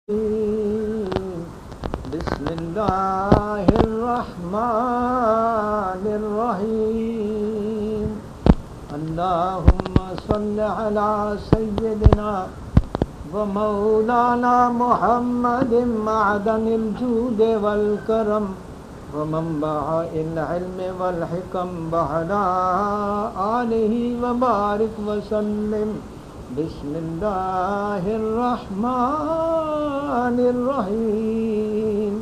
بسم الله الرحمن الرحيم اللهم صل على سيدنا ومولانا محمد معدن الجود والكرم ومنبع العلم والحكم وعلى آله وبارك وسلم بسم الله الرحمن الرحيم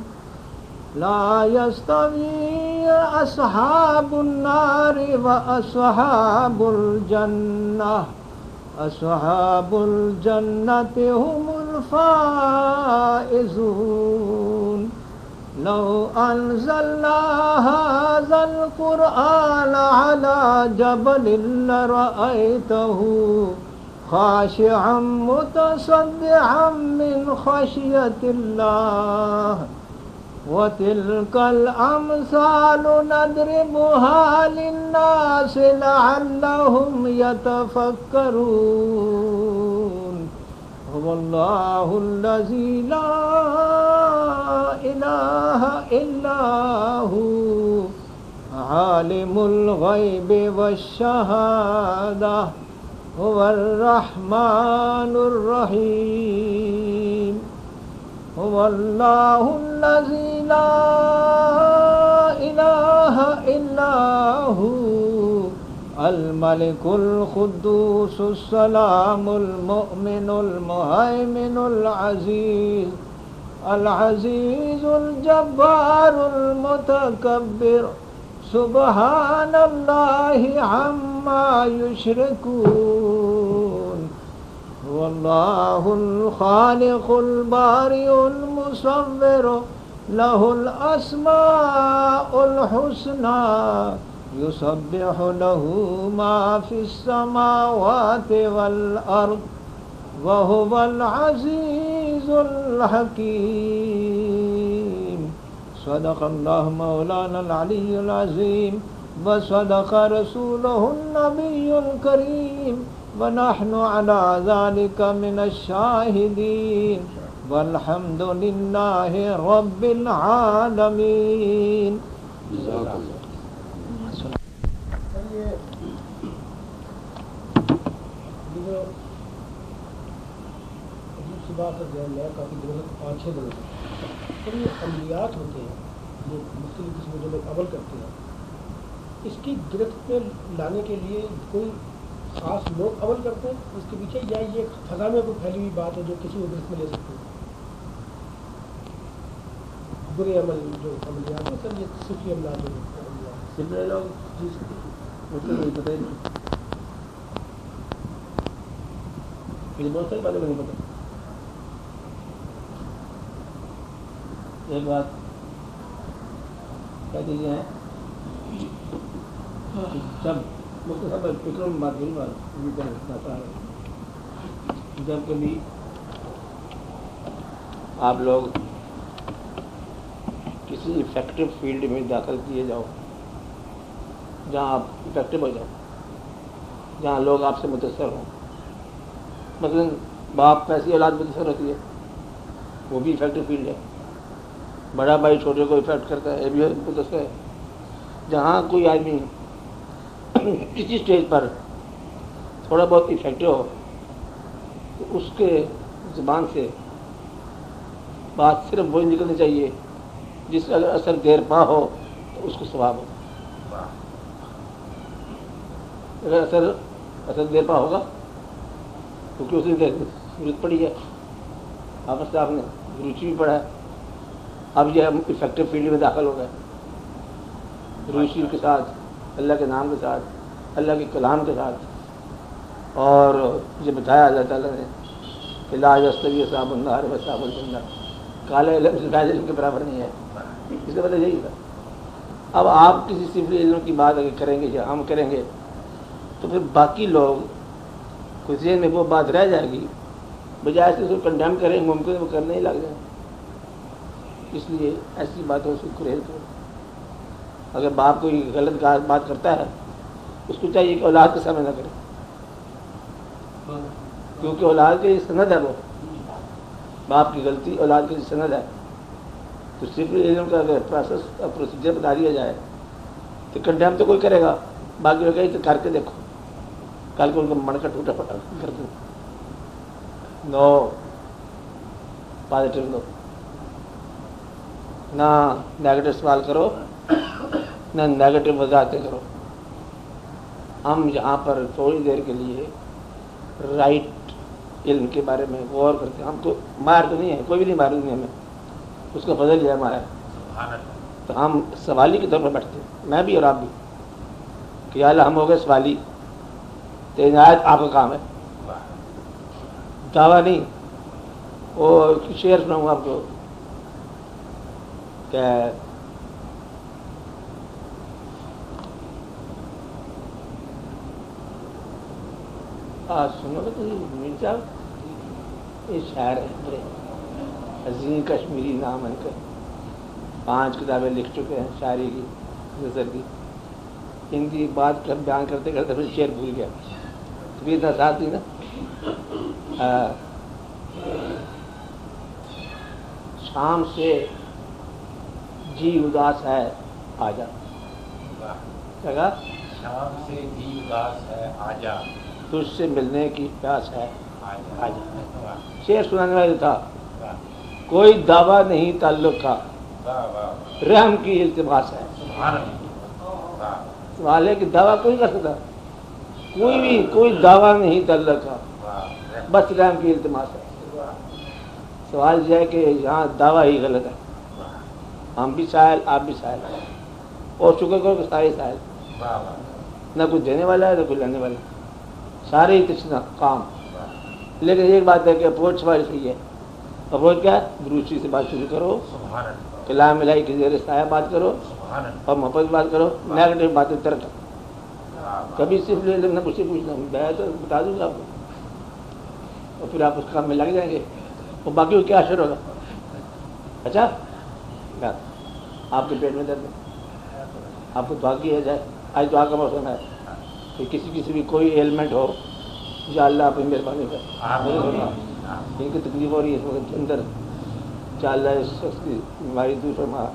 لا يستوي أصحاب النار وأصحاب الجنة أصحاب الجنة هم الفائزون لو أنزلنا هذا القرآن على جبل لرأيته خاشعا متصدعا من خشية الله وتلك الأمثال نضربها للناس لعلهم يتفكرون هو الله الذي لا إله إلا هو عالم الغيب والشهادة هو الرحمن الرحيم هو الله الذي لا إله إلا هو الملك القدوس السلام المؤمن المهيمن العزيز الجبار المتكبر سبحان الله عما يشركون هو الله الخالق البارئ المصور له الأسماء الحسنى يسبح له ما في السماوات والأرض وهو العزيز الحكيم صدق الله مولانا العلي العظيم وصدق رسوله النبي الكريم ونحن على ذلك من الشاهدين والحمد لله رب العالمين. کافی دنوں تک 5-6 دنوں تک اور یہ عملیات ہوتے ہیں جو مختلف قسم جو لوگ عمل کرتے ہیں اس کی گرفت میں لانے کے لیے کوئی خاص لوگ عمل کرتے ہیں اس کے پیچھے یا یہ فضا میں کوئی پھیلی ہوئی بات ہے جو کسی کو گرفت میں لے سکتے ہیں برے عمل جو عملیات ہیں سر یہ صفی عملات جو صفی لوگ مطلب نہیں پتہ بہت ساری باتیں نہیں پتہ. ایک بات کیا چیزیں ہیں جب مختصر فکروں میں بات نہیں بات جب کبھی آپ لوگ کسی افیکٹو فیلڈ میں داخل کیے جاؤ جہاں آپ افیکٹو ہو جاؤ جہاں لوگ آپ سے متاثر ہوں مثلاً باپ پیسی اولاد متاثر ہوتی ہے وہ بھی افیکٹو فیلڈ ہے بڑا بھائی چھوٹے کو افیکٹ کرتا ہے یہ بھی متاثر ہے. جہاں کوئی آدمی کسی اسٹیج پر تھوڑا بہت افیکٹو ہو تو اس کے زبان سے بات صرف وہی نکلنی چاہیے جس کا اگر اثر دیر پا ہو تو اس کو ثواب ہو. اگر اثر دیر پا ہوگا کیونکہ اس نے ضرورت پڑی ہے آپس سے آپ نے روچی بھی پڑا ہے اب یہ ہم افیکٹو فیلڈ میں داخل ہو گئے روشی کے ساتھ اللہ کے نام کے ساتھ اللہ کے کلام کے ساتھ. اور یہ بتایا اللہ تعالیٰ نے کہ لا یستوی اصحاب النار واصحاب الجنہ کالے علم سفید علم کے برابر نہیں ہے. اس کا مطلب یہی تھا. اب آپ کسی صفری علم کی بات اگر کریں گے یا ہم کریں گے تو پھر باقی لوگ کچھ ذہن میں وہ بات رہ جائے گی بجائے سے اس کو کنڈیم کریں ممکن وہ کرنے ہی لگ جائیں. اس لیے ایسی باتوں سے گریز کرو. اگر باپ کوئی غلط بات کرتا ہے اس کو چاہیے کہ اولاد کے سامنے نہ کرے کیونکہ اولاد کے سند ہے وہ باپ کی غلطی اولاد کی سند ہے، تو صرف علم کا اگر پروسیس اور پروسیجر بتا دیا جائے تو کنڈیم تو کوئی کرے گا، باقی لوگ تو کر کے دیکھو، کل کو ان کا من کا ٹوٹا پھٹا کر دو. نو پازیٹیو دو، نہ نیگیٹو سوال کرو، نہ نیگیٹو وضاحتیں کرو. ہم یہاں پر تھوڑی دیر کے لیے رائٹ علم کے بارے میں غور کرتے ہیں. ہم کو مار تو نہیں ہے، کوئی بھی نہیں مار دنیا میں، اس کا فضل ہے ہمارا. تو ہم سوالی کے طور پر بیٹھتے ہیں، میں بھی اور آپ بھی، کہ یا اللہ ہم ہو گئے سوالی، تو عنایت آپ کا کام ہے، دعویٰ نہیں. وہ شعر سناؤں آپ کو کہ سنو گے تو میر صاحب، یہ شاعر ہے بڑے عظیم کشمیری نام ان کا، 5 کتابیں لکھ چکے ہیں شاعری کی، نثر کی. ان کی بات بیان کرتے کرتے پھر شعر بھول گیا، تو اتنا ساتھ تھی نا. شام سے جی اداس ہے آجا، جگہ شام سے جی اداس ہے آجا، تجھ سے ملنے کی پیاس ہے آجا. شعر سنانے والا تھا، کوئی دعویٰ نہیں تعلق کا، رحم کی التماس ہے. سوال ہے کہ دعویٰ کوئی کر سکتا، کوئی بھی کوئی دعویٰ نہیں تعلق کا، بس رحم کی التماس ہے. سوال یہ ہے کہ یہاں دعویٰ ہی غلط ہے. ہم بھی سائل، آپ بھی سائل، اور شکر کرو کہ سارے سائل، نہ کوئی دینے والا ہے نہ کوئی لینے والا ہے، سارے ہی تشنا کام. لیکن ایک بات ہے کہ اپروچ ہماری صحیح ہے. اپروچ کیا ہے؟ دروشی سے بات شروع کرو، کلام الہی کے زیر سایہ بات کرو، اور محبت بات کرو، نیگیٹو باتیں ترک. کبھی صرف لے لینا، مجھ سے پوچھنا، میں تو بتا دوں گا آپ کو، اور پھر آپ اس کام میں لگ جائیں گے، اور باقی کو کیا اثر ہوگا. اچھا، آپ کے پیٹ میں درد ہے، آپ کو دعا کی ہے جائے. آج دعا کا موسم ہے کہ کسی بھی کوئی ایلمنٹ ہو، یا اللہ اپنی مہربانی کر، ان کی تکلیف ہو رہی ہے اس وقت اندر، یا اللہ اس شخص کی بیماری دور فرما،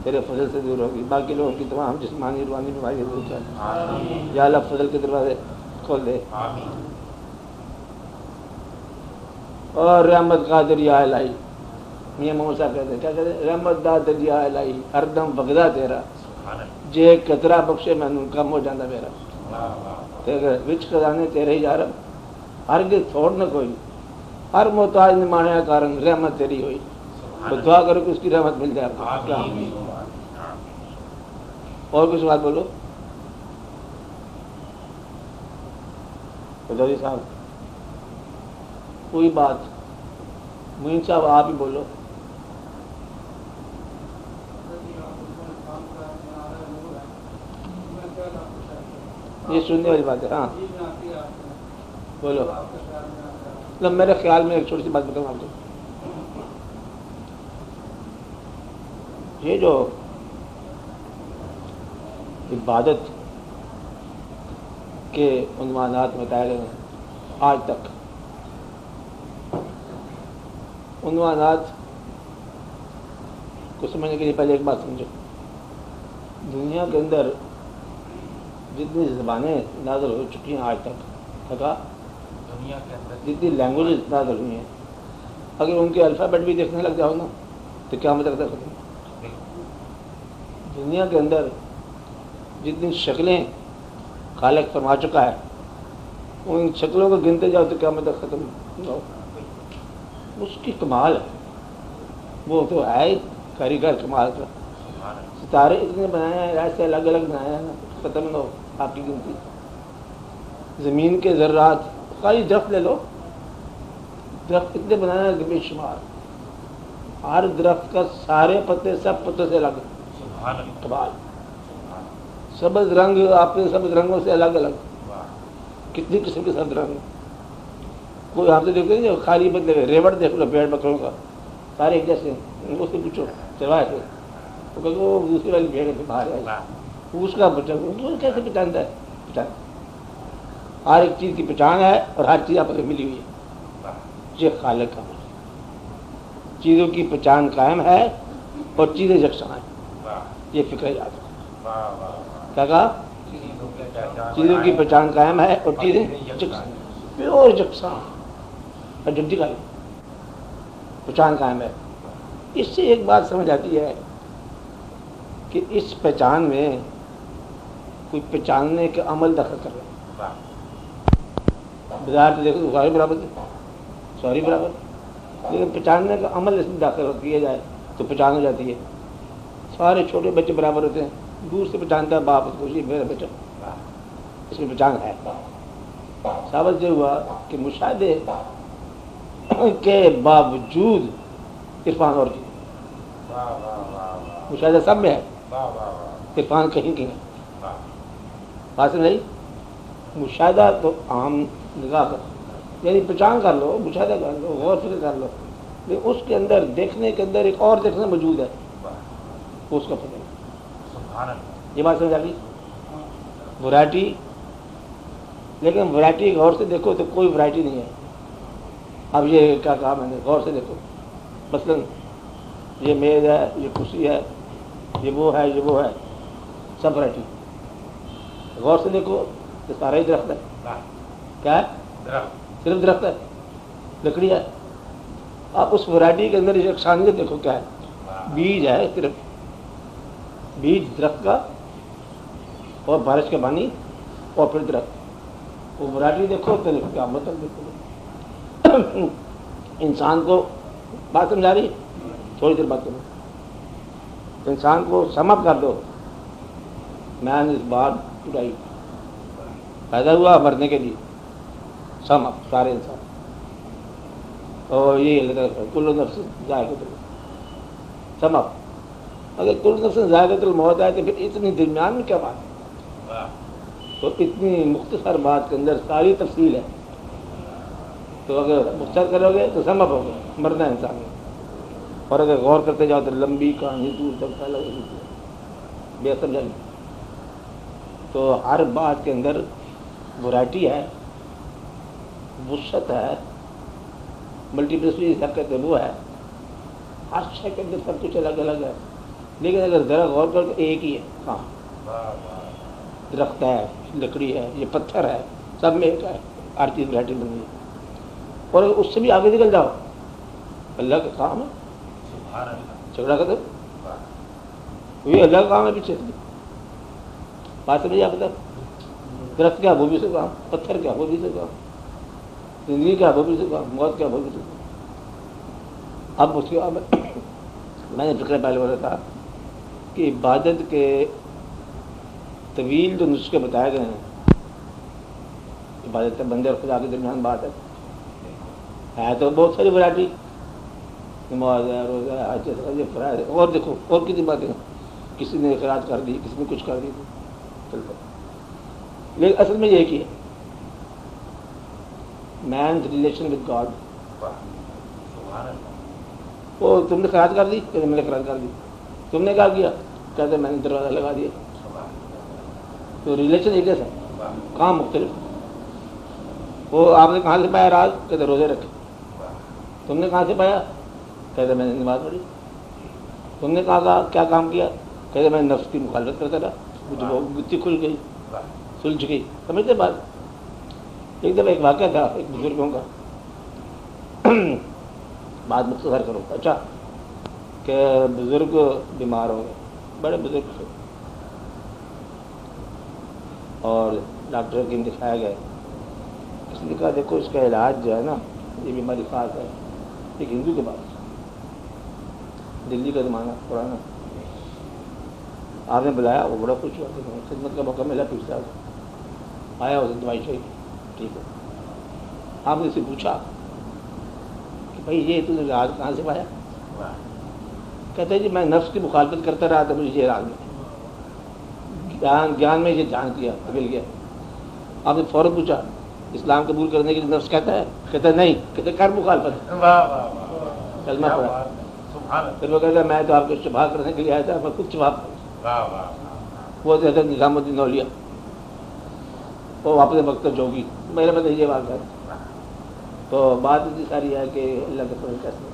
تیرے فضل سے دور ہوگی. باقی لوگوں کی تمام جسمانی روحانی بیماری دور کر، یا اللہ فضل کے دروازے کھول دے. اور رحمت کا دریا الہی، میاں محمد صاحب کہتے ہیں، کیا کہتے ہیں؟ رحمت دا دریا الہی ہر دم بغدا تیرا، جے قطرہ بخشے میں کم ہو جاتا میرا. تیرے وچ خزانے تیرے ہی یارم، ہرگز چھوڑ نہ کوئی، ہر محتاج نمانے کا کارن رحمت تیری ہوئی. تو دعا کرو کہ اس کی رحمت مل جائے آپ کو. اور کچھ بات بولو چودھری صاحب، کوئی بات. معین صاحب آپ ہی بولو. یہ سننے والی بات ہے. ہاں بولو. مطلب میرے خیال میں ایک چھوٹی سی بات بتاؤں آپ کو. یہ جو عبادت کے عنوانات بتائے گئے ہیں آج تک، عنوانات کو سمجھنے کے لیے پہلے ایک بات سمجھو. دنیا کے اندر جتنی زبانیں نازل ہو چکی ہیں آج تک، دنیا کے اندر جتنی لینگویجز نازل ہوئی ہیں، اگر ان کے الفابیٹ بھی دیکھنے لگ جاؤ نا تو کیا مطلب ہے؟ دنیا کے اندر جتنی شکلیں خالق فرما چکا ہے، ان شکلوں کو گنتے جاؤ تو کیا مطلب ختم ہو. اس کی کمال ہے، وہ تو ہے ہی کاریگر کمال کا. ستارے اتنے بنائے ہیں، ایسے الگ الگ بنائے ہیں نا، ختم نہ ہو آپ کی گنتی. زمین کے ذرات، خالی درخت لے لو، درخت اتنے بنائے ہیں کہ بے شمار. ہر درخت کا سارے پتے سب پتوں سے الگ، کمال. سبز رنگ اپنے سبز رنگوں سے الگ الگ، کتنی قسم کے سبز رنگ. کوئی آپ سے دیکھتے ہیں خالی بدلے ریوڑ دیکھ لو بھیڑ بکروں کا، سارے ایک جیسے. ان کو سے پوچھو چلوائے تھے تو کہ وہ دوسری والی بھیڑ سے باہر آئے، اس کا وہ کیسے پہچانتا ہے؟ پہچان، ہر ایک چیز کی پہچان ہے، اور ہر چیز آپ کو ملی ہوئی ہے. یہ خالق کا چیزوں کی پہچان قائم ہے اور چیزیں یکساں ہیں. واہ یہ فکر یاد رکھو. واہ واہ. کیا کہا؟ چیزوں کی پہچان قائم ہے اور چیزیں یکساں. پیور یکساں اور جدی کا پہچان قائم ہے. اس سے ایک بات سمجھ آتی ہے کہ اس پہچان میں کوئی پہچاننے کا عمل دخل کر رہا ہے. بازار سے دیکھو ساری برابر ساری برابر، لیکن پہچاننے کا عمل اس میں داخل کیا جائے تو پہچان ہو جاتی ہے. سارے چھوٹے بچے برابر ہوتے ہیں، دور سے پہچانتا ہے باپ اس کو، یہ میرا بیٹا، اس میں پہچان ہے. ثابت یہ ہوا کہ مشاہدے کے باوجود عرفان اور چیز، مشاہدہ سب میں ہے، عرفان کہیں کہیں. بات سمجھ؟ مشاہدہ تو عام نگاہ کر، یعنی پہچان کر لو، مشاہدہ کر لو، غور فکر کر لو، لیکن اس کے اندر دیکھنے کے اندر ایک اور دیکھنا موجود ہے، اس کا پتہ. یہ بات سمجھ آ گئی؟ ورائٹی، لیکن ورائٹی غور سے دیکھو تو کوئی ورائٹی نہیں ہے. اب یہ کیا کہا میں نے، غور سے دیکھو. مثلا یہ میز ہے، یہ کرسی ہے، یہ وہ ہے، یہ وہ ہے، سب ورائٹی. غور سے دیکھو تو سارا ہی درخت ہے. کیا ہے؟ صرف درخت ہے، لکڑی ہے. آپ اس ورائٹی کے اندر یکسانیت دیکھو کیا ہے. بیج ہے، صرف بیج درخت کا اور بارش کا پانی اور پھر درخت. وہ ورائٹی دیکھو تو کیا مطلب دیکھو. انسان کو بات سمجھا رہی، تھوڑی دیر بات کرو. انسان کو سم اپ کر دو. مین اس بات ٹوڈائی پیدا ہوا مرنے کے لیے، سم اپ سارے انسان. اور یہ کل نفس ذائقۃ الموت، سم اپ. اگر کل نفس ذائقۃ الموت ہے تو پھر اتنی درمیان میں کیا بات ہے؟ تو اتنی مختصر بات کے اندر ساری تفصیل ہے. تو اگر مختصر کرو گے تو سم اپ ہوگا، مرنا انسان ہے. اور اگر غور کرتے جاؤ تو لمبی کہانی دور تک پھیلا ہوئی بے سمجھ. تو ہر بات کے اندر ورائٹی ہے، وسعت ہے، ملٹیپلسٹی سب کہتے ہیں وہ ہے. ہر شے کے اندر سب کچھ الگ الگ ہے، لیکن اگر ذرا غور کرو تو ایک ہی ہے. کہاں؟ درخت ہے، لکڑی ہے، یہ پتھر ہے، سب میں ایک ہے. ہر چیز ورائٹی بن گئی. اور اگر اس سے بھی آگے نکل جاؤ، اللہ کا کام ہے جھگڑا ختم. یہ اللہ کا کام ہے. پیچھے بات سمجھے آپ؟ درخت کیا وہ بھی سے کام، پتھر کیا وہ بھی سے کام، زندگی کیا وہ بھی سے کام، موت کیا وہ بھی سے کام. اب اس کے بعد میں نے فکر پہلے بولا تھا کہ عبادت کے طویل جو نسخے بتائے گئے ہیں، عبادت بندے اور خدا کے درمیان بات ہے تو بہت ساری ورائٹی، نماز ہے، روزہ ہے، حج ہے، فرائض ہے. اور دیکھو اور کتنی باتیں، کسی نے خیرات کر دی، کسی نے کچھ کر دی. لیکن اصل میں یہ ہے مین's ریلیشن ود گاڈ. وہ تم نے خیرات کر دی، کہتے میں نے خیرات کر دی. تم نے کیا کیا؟ کہتے میں نے دروازہ لگا دیا. تو ریلیشن ایک جیسا، کام مختلف. وہ آپ نے کہاں سے پایا راز؟ کہتے روزے رکھے. تم نے کہاں سے پایا؟ کہتے میں نے نماز پڑھی. تم نے کہا کیا کام کیا؟ کہتے میں نفس کی مخالفت کرتا تھا، مجھے وہ گتی کھل گئی، سلجھ گئی. سمجھتے بات؟ ایک دفعہ ایک واقعہ تھا ایک بزرگوں کا، بات مختصر کرو. اچھا کہ بزرگ بیمار ہو گئے، بڑے بزرگ تھے، اور ڈاکٹر حکیم دکھایا گیا. اس نے کہا دیکھو اس کا علاج جو ہے نا، یہ بیماری خاص ہے. ایک ہندو کے پاس، دلی کا زمانہ پرانا، آپ نے بلایا، وہ بڑا خوش ہوا کہ خدمت کا موقع ملا. پوچھتا آیا، اسے دوائی چاہیے. ٹھیک ہے. آپ نے اسے پوچھا کہ بھائی یہ تو نے راز کہاں سے پایا؟ کہتے جی میں نفس کی مخالفت کرتا رہا تو مجھے یہ راز میں گیان میں یہ جان کیا، مل گیا. آپ نے فوراً پوچھا اسلام قبول کرنے کے لیے نفس کہتا ہے؟ کہتا ہے نہیں. کہتے کر مخالفت. کلمہ پڑھا. پھر وہ کہتا ہے میں تو آپ کو شفا کرنے کے لیے آیا تھا، میں خود شفا. وہ حضرت نظام الدین اولیاء، وہ واپس وقت جوگی. میرے پتہ یہ بات ہے. تو بات اتنی ساری ہے کہ اللہ کا فضل کیسے.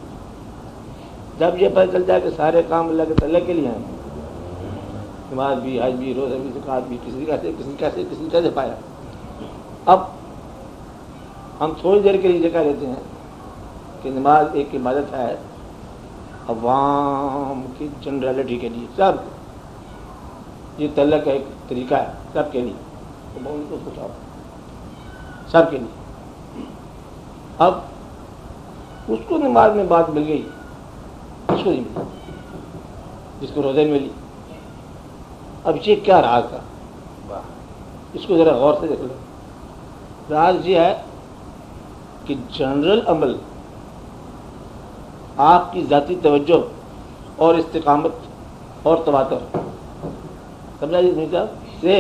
جب یہ پتہ چل جائے کہ سارے کام اللہ کے تعالیٰ کے لیے ہیں، نماز بھی، حج بھی، روزہ بھی، زکوٰۃ بھی، کسی کیسے پایا۔ اب ہم تھوڑی دیر کے لیے جگہ لیتے ہیں کہ نماز ایک عبادت ہے عوام کی جنرلٹی کے لیے، سب یہ تعلق کا ایک طریقہ ہے سب کے لیے، سب کے لیے۔ اب اس کو نماز میں بات مل گئی، اس کو نہیں ملی، جس کو روزے میں ملی۔ اب یہ کیا راز تھا، اس کو ذرا غور سے دیکھ لو۔ راز یہ ہے کہ جنرل عمل آپ کی ذاتی توجہ اور استقامت اور تواتر، سمجھا جی نہیں صاحب سے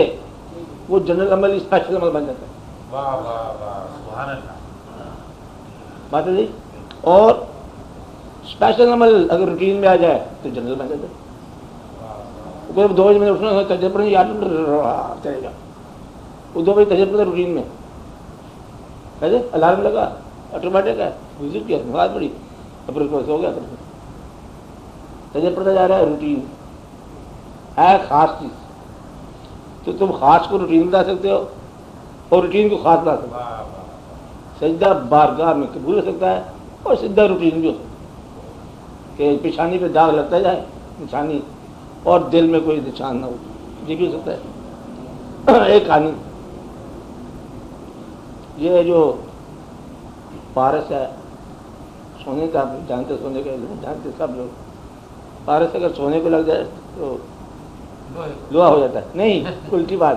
وہ جنرل عمل اسپیشل عمل بن جاتا ہے۔ واہ واہ واہ سبحان اللہ، بات ہے جی۔ اور اسپیشل عمل اگر روٹین میں آ جائے تو جنرل بن جاتا ہے۔ کوئی 2 بجے میں اٹھنا ہے تجربہ نہیں، یاد چلے گا وہ 2 بجے تجربہ روٹین میں کیسے الارم لگا آٹومیٹک ہے، وزٹ کیا نماز پڑھی، اب ہو گیا، تجربہ پڑھتا جا رہا ہے، روٹین ہے خاص چیز، تو تم خاص کو روٹین بتا سکتے ہو اور روٹین کو خاص بتا سکتے ہو۔ سجدہ بارگاہ میں قبول ہو سکتا ہے اور سیدھا روٹین بھی ہو سکتا ہے کہ پیشانی پہ داغ لگتا جائے نشانی اور دل میں کوئی نشان نہ ہو، یہ بھی ہو سکتا ہے۔ ایک کہانی، یہ جو پارس ہے سونے کا، آپ جانتے سونے کا جانتے سب لوگ، پارس اگر سونے کو لگ جائے تو لوہا ہو جاتا ہے، نہیں الٹی بات،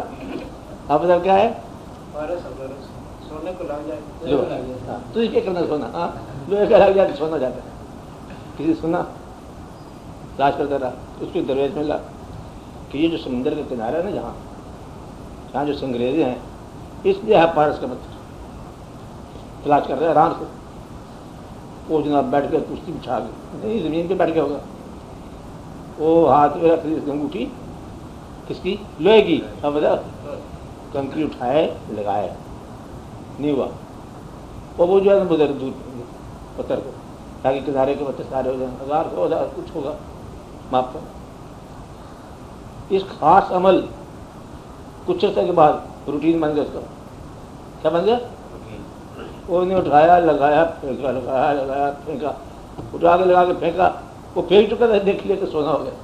آپ بتا کیا ہے سونے کو لگ جائے لوہا، تو کیا کرنا سونا، ہاں لوہے کا لگ جائے تو سونا جاتا ہے۔ کسی سنا تلاش کرتا رہا، اس کو درویش ملا کہ یہ جو سمندر کا کنارہ ہے نا، جہاں جو سنگریزے ہیں، اس لیے ہے پارس کا پتھر، تلاش کر رہے ہیں آرام سے۔ وہ جناب بیٹھ کر کشتی بچھا گئے، نہیں زمین پہ بیٹھ کے ہوگا، وہ ہاتھ میں رکھ لی انگوٹھی، کس کی؟ لوہے کی، اب بتا کنکری اٹھائے لگائے، نہیں ہوا، اور وہ جو ہے ادھر دور پتھر کو، تاکہ کنارے کے پتھر سارے ہو جائیں، 1000 کچھ ہوگا معاف کر۔ اس خاص عمل کچھ عرصے کے بعد روٹین بن گیا، اس کا کیا بن گیا؟ وہ نے اٹھایا لگایا پھینکا، لگایا لگایا پھینکا، اٹھا کے لگا کے پھینکا، وہ پھینک چکا تھا، دیکھ لیا کہ سونا ہو گیا،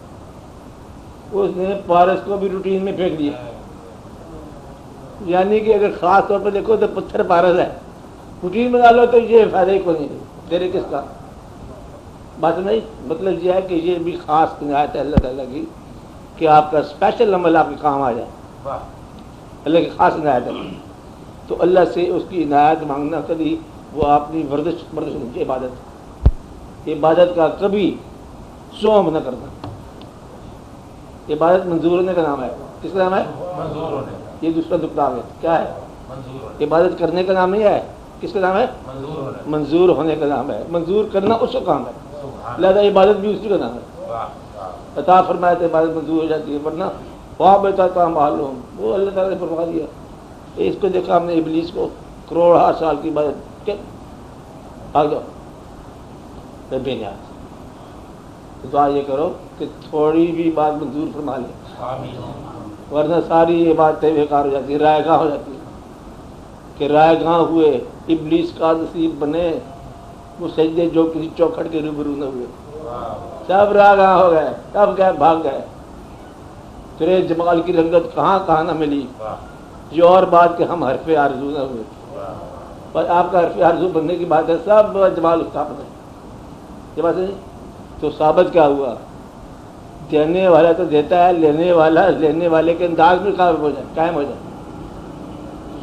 اس نے پارس کو بھی روٹین میں پھینک دیا۔ یعنی کہ اگر خاص طور پر دیکھو تو پتھر پارس ہے، روٹین میں ڈالو تو یہ فائدہ ہی کوئی نہیں، تیرے کس کا بات نہیں۔ مطلب یہ ہے کہ یہ بھی خاص عنایت ہے اللہ تعالیٰ کی کہ آپ کا اسپیشل عمل آپ کے کام آ جائے، اللہ کی خاص عنایت ہے۔ تو اللہ سے اس کی عنایت مانگنا کبھی وہ اپنی ورزش نہیں، عبادت کا کبھی سوم نہ کرنا۔ عبادت منظور ہونے کا نام ہے، کس کا نام ہے؟ منظور ہونے کا، یہ دوسرا دکھتا ہے کیا ہے؟ منظور ہونے عبادت کرنے کا نام نہیں ہے، کس کا نام ہے؟ منظور ہونے کا، منظور ہونے کا نام ہے۔ منظور کرنا اس کا کام ہے، سبحان لہذا عبادت بھی اسی کا نام ہے۔ واہ واہ، عطا فرمایا تو عبادت منظور ہو جاتی ہے، ورنہ وہاں بیٹھا تھا معلوم وہ اللہ تعالیٰ نے فرما دیا۔ اس کو دیکھا ہم نے ابلیس کو، کروڑ سال کی عبادت کیا آ جاؤ بے نیاز۔ تو دعا یہ کرو کہ تھوڑی بھی بات منظور فرما لے، آمین، ورنہ ساری عبادتیں بیکار ہو جاتی ہیں، رائے گاہ ہو جاتی ہے کہ رائے گاہ ہوئے، ابلیس کا نصیب بنے وہ سجدے جو کسی چوکھٹ کے روبرو نہ ہوئے، سب راہ گاہ ہو گئے، سب گئے بھاگ گئے، تیرے جمال کی رنگت کہاں کہاں نہ ملی۔ یہ اور بات کہ ہم حرف آرزو نہ ہوئے، پر آپ کا حرف آرزو بننے کی بات ہے، سب جمال اس کا بنے، یہ بات ہے۔ تو ثابت کیا ہوا؟ دینے والا تو دیتا ہے، لینے والا لینے والے کے انداز میں قائم ہو جائے،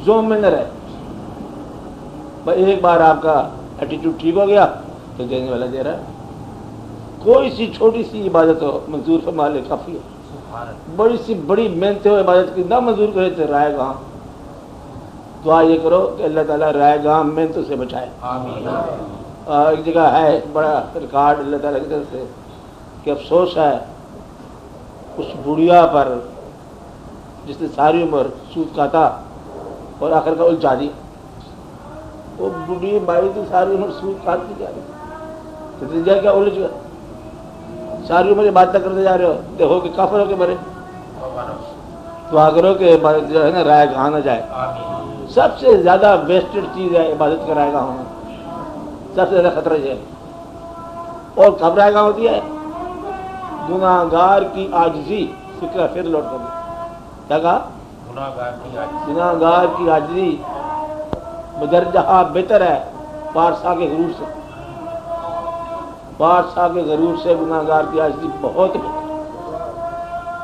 زوم میں نہ رہے۔ بس ایک بار آپ کا ایٹیٹیوڈ ٹھیک ہو گیا تو دینے والا دے رہا ہے۔ کوئی سی چھوٹی سی عبادت ہو منظور فرما لے کافی ہے، بڑی سی بڑی محنت ہو عبادت کی نہ منظور کرے تو رائے گاہ۔ دعا یہ کرو کہ اللہ تعالیٰ رائے گاہ محنتوں سے بچائے۔ آمین، ایک جگہ ہے بڑا ریکارڈ اللہ تعالیٰ کی طرف سے کہ افسوس ہے اس بڑھیا پر جس نے ساری عمر سود کھاتا اور آخر کا الجھا دی۔ وہ بڑھی بائی تو ساری عمر سود کھاتی جا رہی، نتیجہ کیا؟ الجھ گیا، ساری عمر عبادت کرتے جا رہے ہو، دیکھو کہ کافر ہو کے مرے. دعا کرو کہ جو ہے نا رائے گاہ نہ جائے. سب سے زیادہ ویسٹڈ چیز ہے عبادت کا رائے گاہ ہونا، سب سے زیادہ خطرہ یہ ہے. اور کب رائے گاہ ہوتی ہے؟ گناہ گار کی عاجزی. فکر پھر لوٹ کر کیا کہا؟ گناہ گار کی عاجزی بدرجہ بہتر ہے بادشاہ کے غرور سے. بادشاہ کے غرور سے گناہ گار کی عاجزی بہت بہتر.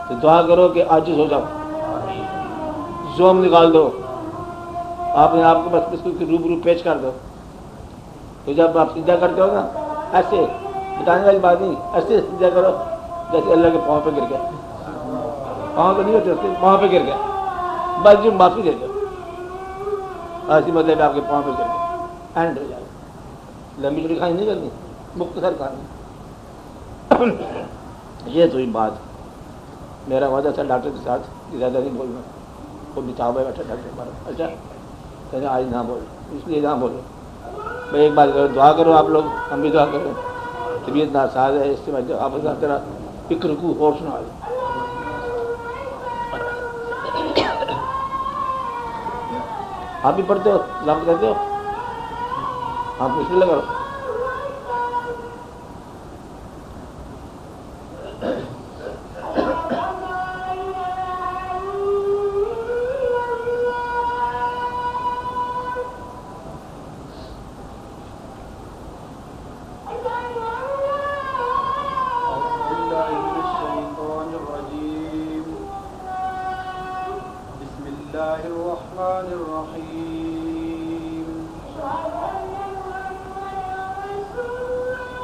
تو دعا کرو کہ عاجز ہو جاؤ، زوم نکال دو، آپ نے آپ کو بس اس کے روبرو پیش کر دو. تو جب آپ سجدہ کرتے ہو نا، ایسے بتانے والی بات نہیں، ایسے سجدہ کرو جیسے اللہ کے پاؤں پہ گر گیا. پاؤں پہ نہیں ہوتے، اس کے پاؤں پہ گر گیا، بس جو معافی دے دو. ایسی مطلب آپ کے پاؤں پہ گر گیا، اینڈ ہو جائے. لمبی چوڑی کھانی نہیں کرنی، مختصر کھانی. یہ تو ہی بات. میرا وعدہ تھا ڈاکٹر کے ساتھ کہ زیادہ نہیں بولنا. وہ بچاؤ بھائی بیٹھا ڈاکٹر ہمارا. اچھا کہتے آج نہ بولو، اس لیے نہ بولو. میں ایک بات کرو، دعا کرو آپ لوگ، ہم بھی دعا کریں. طبیعت ناساز ہے، اس سے میں آپ ذرا ایک رکوع اور سنا دیں. آپ بھی پڑھتے ہو، تلاوت کرتے ہو، آپ بسم اللہ کرو.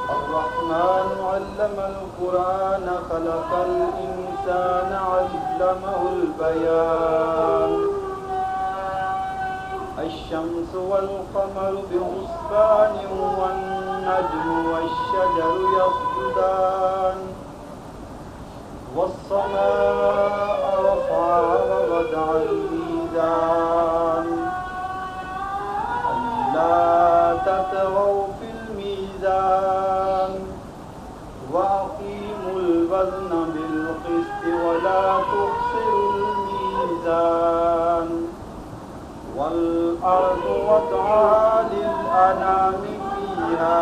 الرحمن علم القرآن خلق الإنسان علمه البيان الشمس والقمر بحسبان والنجم والشجر يسجدان والسماء رفعها ووضع الميزان ألا تطغوا في الميزان وأقيموا الوزن بالقسط ولا تخسروا الميزان والأرض وضعها للأنام فيها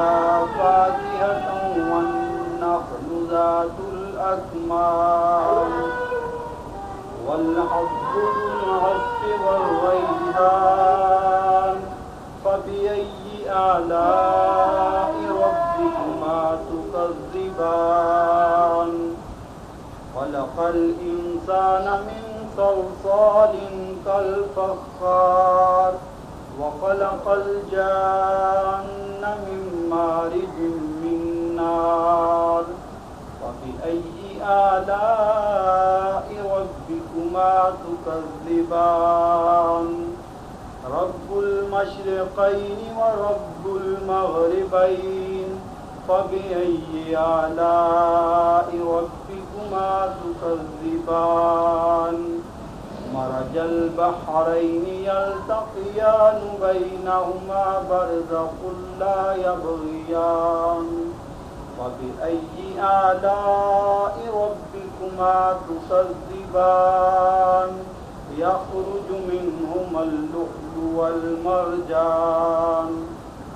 فاكهة والنخل ذات الأكمام والحب ذو العصف والريحان فبأي آلاء ربكما تكذبان خلق الإنسان من صلصال كالفخار وخلق الجان من مارج من نار فبأي آلاء ربكما تكذبان رب المشرقين ورب المغربين فبأي آلاء ربكما تكذبان مرج البحرين يلتقيان بينهما برزخ لا يبغيان فبأي آلاء ربكما تكذبان يخرج منهما اللؤلؤ والمرجان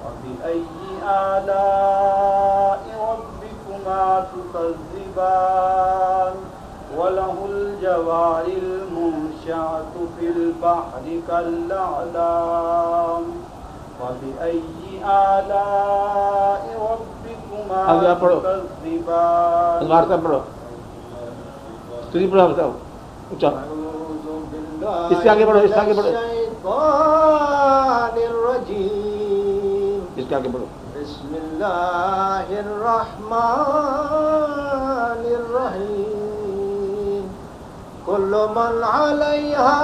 فبأي آلاء ربكما تكذبان وله الجوار المنشآت في البحر كالأعلام فبأي آلاء ربكما تكذبان پڑھو تجھے پڑھا بتاؤ اچھا اس سے آگے بڑھو، اس سے آگے بڑھو، اس کے آگے بڑھو. بسم اللہ الرحمن الرحیم کل من علیہا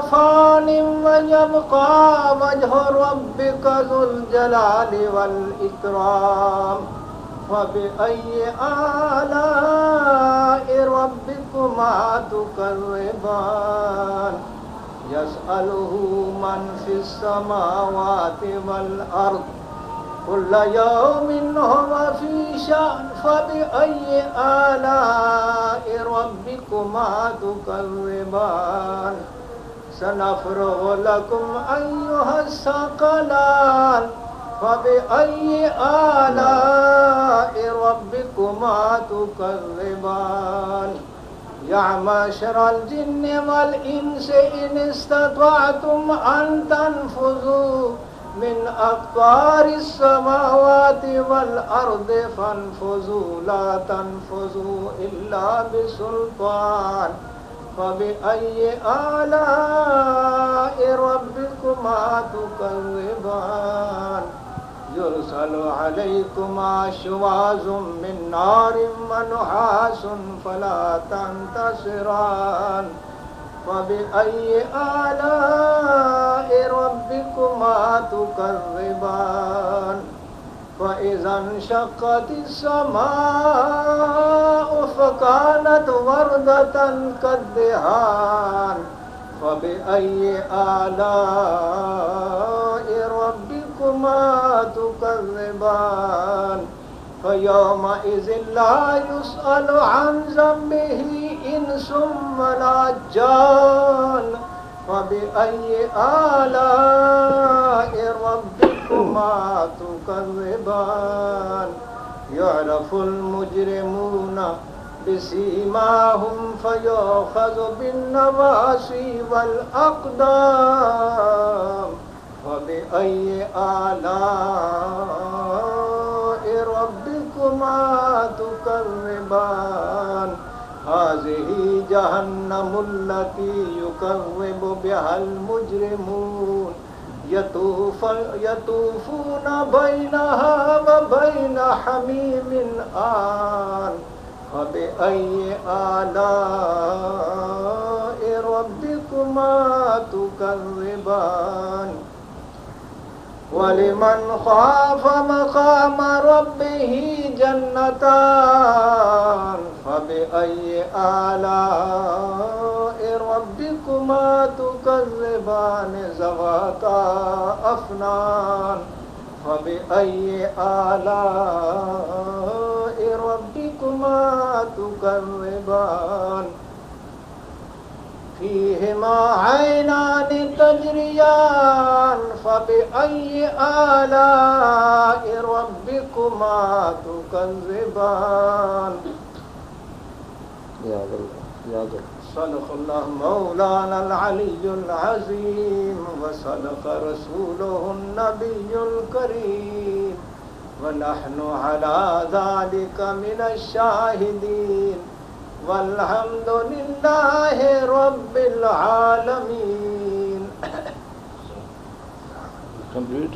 فان ویبقى وجہ ربک ذو الجلال والاکرام فبأي آلاء ربكما تكذبان يسأله من في السماوات والأرض كل يوم هو في شأن فبأي آلاء ربكما تكذبان سنفرغ لكم أيها الثقلان فبأي آلاء ربكما تكذبان يا معشر الجن والإنس إن استطعتم أن تنفذوا من أقطار السماوات والأرض فانفذوا لا تنفذوا إلا بسلطان فبأي آلاء ربكما تكذبان يرسل عليكما شواظ من نار ونحاس فلا تنتصران فبأي آلاء ربكما تكذبان فإذا انشقت السماء فكانت وردة كالدهان فبأي آلاء ربكما تكذبان فيومئذ لا يسأل عن ذنبه إنس ولا جان فبأي آلاء ربكما تكذبان يعرف المجرمون بسيماهم فيؤخذ بالنواصي والأقدام فبأي آلاء ربكما تكذبان هذه جهنم التي يكذب بها المجرمون يطوفون بينها وبين حميم آن فبأي آلاء ربكما تكذبان ولمن خاف مقام ربه جنتان فبأي آلاء ربكما تكذبان ذواتا أفنان فبأي آلاء ربكما تكذبان فيهما عينان تجريان فبأي آلاء ربكما تكذبان صدق الله مولانا العلي العظيم وصدق رسوله النبي الكريم ونحن على ذلك من الشاهدين والحمد لله رب العالمين. Complete.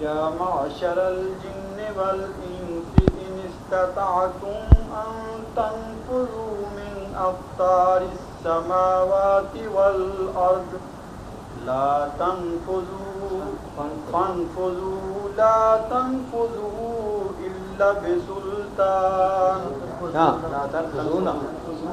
يا معشر الجن والإنس إن استطعتم أن تنفذوا من أقطار السماوات والأرض لا تنفذوا فانفذوا لا تنفذوا إلا بسلطان. لا تنفذون.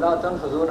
لا تنفذون.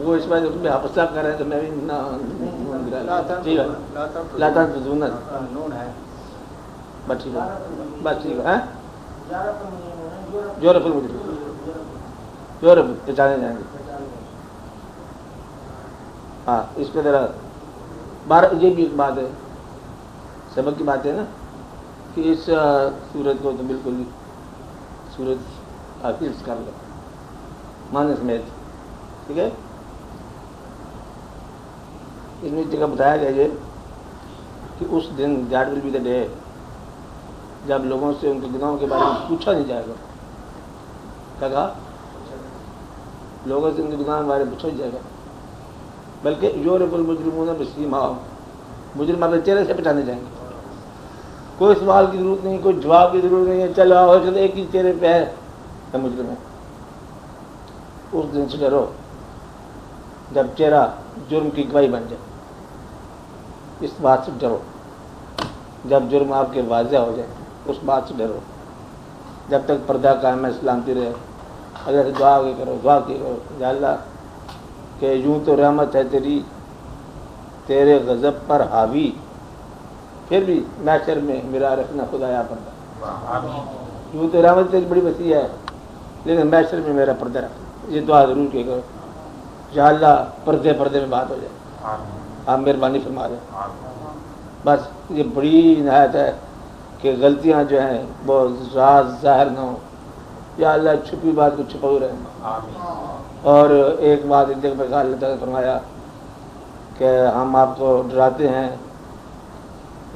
وہ اس بات میں حفظہ کر رہے ہیں تو میں بھی نہ ٹھیک ہے لاتا فضون نون ہے بس ٹھیک ہے بس ٹھیک ہے یورپ پہچانے جائیں گے. ہاں اس پہ ذرا یہ بھی ایک بات ہے سبق کی بات ہے نا کہ اس سورت کو تو بالکل سورت حافظ کر لو معنی سمیت. ٹھیک ہے اس میں جگہ بتایا گیا ہے کہ اس دن that will be the day جب لوگوں سے ان کے گناہوں کے بارے میں پوچھا نہیں جائے گا. کیا کہا؟ لوگوں سے ان کے گناہوں کے بارے میں پوچھا نہیں جائے گا بلکہ یعرف المجرمون بسیماہم مجرم اپنے چہرے سے پہچانے جائیں گے. کوئی سوال کی ضرورت نہیں کوئی جواب کی ضرورت نہیں ہے. چلو ایک ہی چہرے پہ ہے مجرم ہے اس دن سے ڈرو جب چہرہ جرم کی گواہی بن جائے. اس بات سے ڈرو. جب جرم آپ کے واضح ہو جائے اس بات سے ڈرو. جب تک پردہ قائم ہے سلامتی رہے. اگر دعا کی کرو یا اللہ کہ یوں تو رحمت ہے تیری تیرے غضب پر حاوی، پھر بھی محشر میں میرا رکھنا خدایا پردہ. یوں تو رحمت تیری بڑی وسیع ہے لیکن محشر میں میرا پردہ رکھنا. یہ دعا ضرور کی کرو یا اللہ پردے میں بات ہو جائے. آپ مہربانی فرما دیں. بس یہ بڑی نہایت ہے کہ غلطیاں جو ہیں وہ راز ظاہر نہ ہوں. یا اللہ چھپی بات کو چھپاؤ رہے. اور ایک بات اللہ تعالیٰ نے فرمایا کہ ہم آپ کو ڈراتے ہیں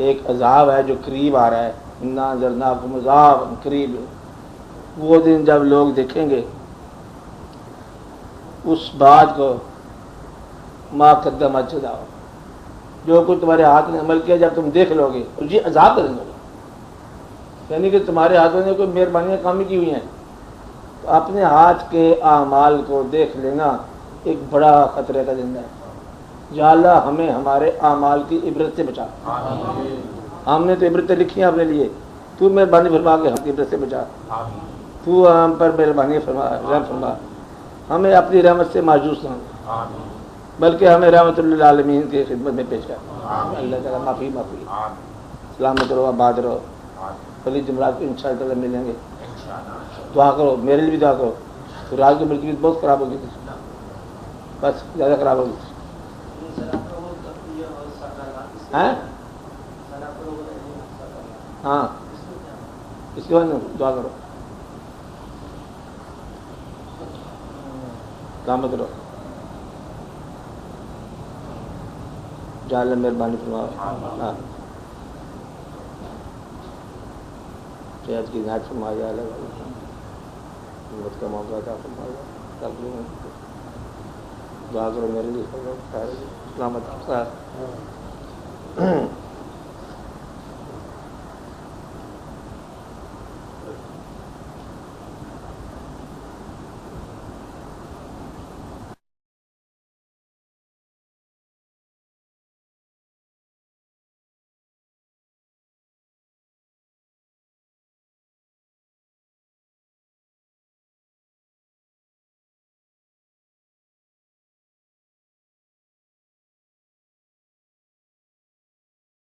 ایک عذاب ہے جو قریب آ رہا ہے. انا انذرناکم عذابا قریب. وہ دن جب لوگ دیکھیں گے اس بات کو ما قدمت یداکم، جو کچھ تمہارے ہاتھ نے عمل کیا جب تم دیکھ لو گے اور یہ عذاب کریں گے. یعنی کہ تمہارے ہاتھوں نے کوئی مہربانیاں کام کی ہوئی ہیں تو اپنے ہاتھ کے اعمال کو دیکھ لینا ایک بڑا خطرے کا زندہ ہے. یا اللہ ہمیں ہمارے اعمال کی عبرت سے بچا. ہم نے تو عبرتیں لکھی ہیں اپنے لیے، تو مہربانی فرما کے ہم کی عبرت سے بچا. تو ہم پر مہربانی فرما، رحم فرما. ہمیں اپنی رحمت سے مایوس نہ ہو بلکہ ہمیں رحمت للعالمین کی خدمت میں پیش کر. اللہ تعالیٰ معافی سلامت رہو، آباد رہو. کل جمعرات کو انشاءاللہ ملیں گے. دعا کرو، میرے لیے بھی دعا کرو. تو رات کو میری طبیعت بہت خراب ہوگی تھی، بس زیادہ خراب ہوگی. ہاں اس کے بعد دعا کرو، سلامت رہو. یا اللہ مہربانی فرماؤ. ہاں صحت کی عنایت فرما. یا اللہ ہمت کا موقع عطا فرما. دعا کرو میرے لیے. سلامت